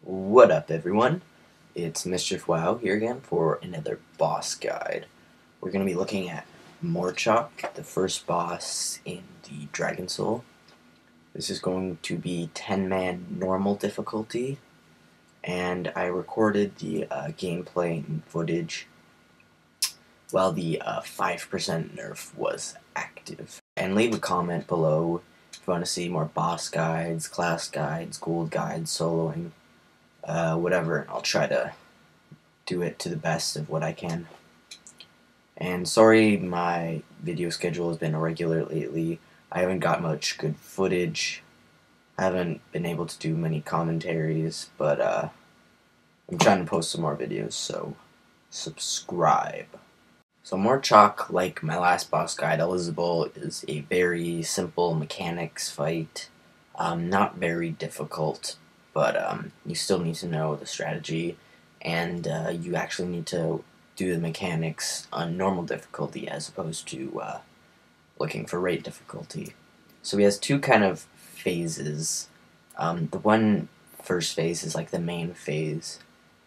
What up, everyone? It's MischiefWoW here again for another boss guide. We're going to be looking at Morchok, the first boss in the Dragon Soul. This is going to be 10-man normal difficulty, and I recorded the gameplay and footage while the 5% nerf was active. And leave a comment below if you want to see more boss guides, class guides, gold guides, soloing, whatever, and I'll try to do it to the best of what I can. And sorry my video schedule has been irregular lately. I haven't got much good footage. I haven't been able to do many commentaries, but I'm trying to post some more videos, so subscribe. So Morchok, like my last boss guide, Elizabeth, is a very simple mechanics fight. Not very difficult, but you still need to know the strategy, and you actually need to do the mechanics on normal difficulty as opposed to looking for rate difficulty. So he has two kind of phases. The first phase is like the main phase,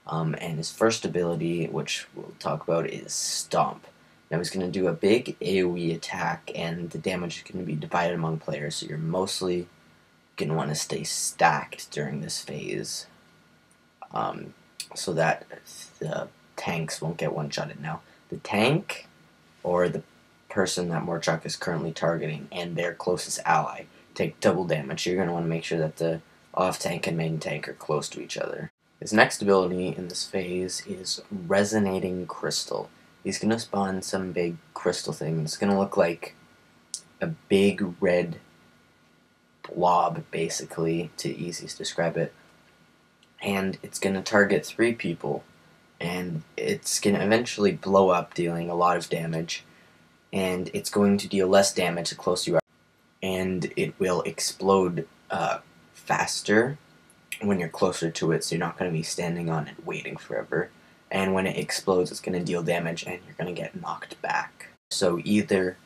and his first ability, which we'll talk about, is Stomp. Now he's going to do a big AoE attack, and the damage is going to be divided among players, so you're mostly going to want to stay stacked during this phase, so that the tanks won't get one-shotted. Now, the tank, or the person that Morchok is currently targeting, and their closest ally take double damage. So you're going to want to make sure that the off-tank and main tank are close to each other. His next ability in this phase is Resonating Crystal. He's going to spawn some big crystal thing. It's going to look like a big red blob, basically, to easiest describe it. And it's going to target 3 people. And it's going to eventually blow up, dealing a lot of damage. And it's going to deal less damage the closer you are. And it will explode faster when you're closer to it, so you're not going to be standing on it waiting forever. And when it explodes, it's going to deal damage and you're going to get knocked back. So either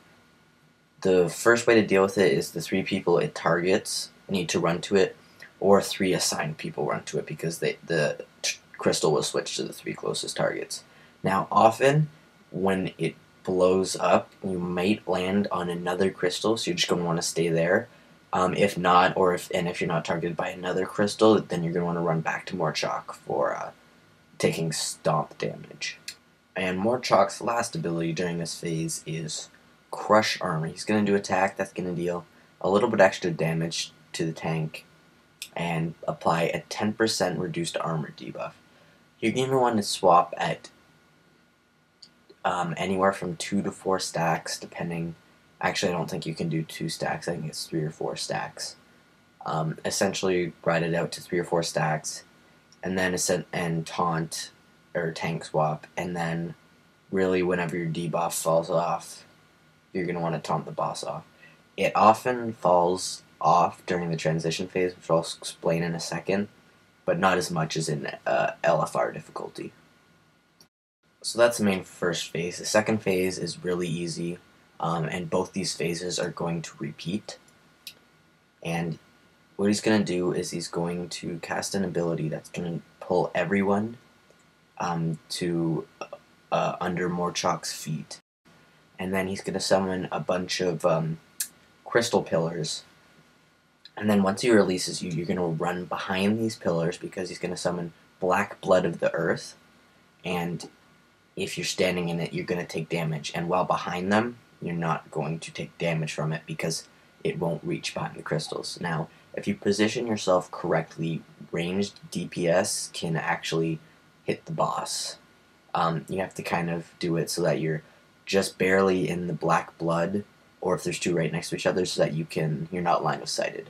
the first way to deal with it is the 3 people it targets need to run to it, or 3 assigned people run to it, because the crystal will switch to the 3 closest targets. Now, often when it blows up, you might land on another crystal, so you're just going to want to stay there. If not, if you're not targeted by another crystal, then you're going to want to run back to Morchok for taking stomp damage. And Morchok's last ability during this phase is Crush Armor. He's going to do attack that's going to deal a little bit extra damage to the tank and apply a 10% reduced armor debuff. You're going to want to swap at anywhere from 2 to 4 stacks, depending. Actually, I don't think you can do 2 stacks. I think it's 3 or 4 stacks. Essentially, ride it out to 3 or 4 stacks, and then taunt or tank swap, and then really whenever your debuff falls off, you're going to want to taunt the boss off. It often falls off during the transition phase, which I'll explain in a second, but not as much as in LFR difficulty. So that's the main first phase. The second phase is really easy, and both these phases are going to repeat. And what he's going to do is he's going to cast an ability that's going to pull everyone to under Morchok's feet. And then he's going to summon a bunch of crystal pillars. And then once he releases you, you're going to run behind these pillars, because he's going to summon Black Blood of the Earth. And if you're standing in it, you're going to take damage. And while behind them, you're not going to take damage from it, because it won't reach behind the crystals. Now, if you position yourself correctly, ranged DPS can actually hit the boss. You have to kind of do it so that you're just barely in the black blood, or if there's 2 right next to each other, so that you're not line of sighted.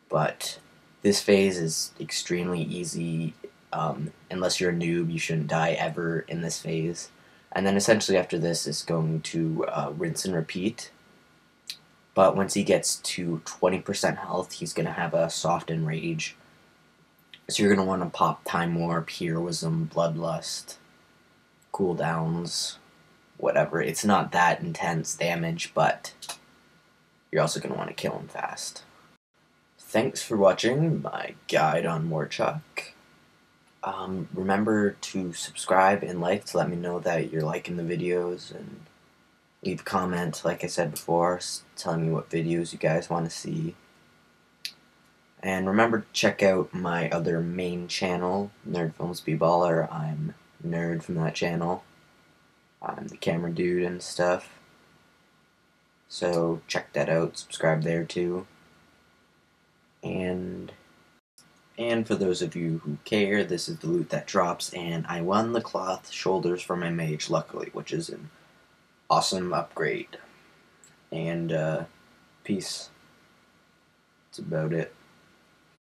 But this phase is extremely easy. Unless you're a noob, you shouldn't die ever in this phase. And then essentially after this is going to rinse and repeat. But once he gets to 20% health, he's going to have a soft enrage. So you're going to want to pop Time Warp, Heroism, Bloodlust, cooldowns, whatever. It's not that intense damage, but you're also going to want to kill him fast. Thanks for watching my guide on Morchok. Remember to subscribe and like to let me know that you're liking the videos, and leave a comment, like I said before, telling me what videos you guys want to see. And remember to check out my other main channel, Nerd Films Be Baller. I'm Nerd from that channel. I'm the camera dude and stuff. So check that out, subscribe there too. And for those of you who care, this is the loot that drops, and I won the cloth shoulders for my mage, luckily, which is an awesome upgrade. And peace. That's about it.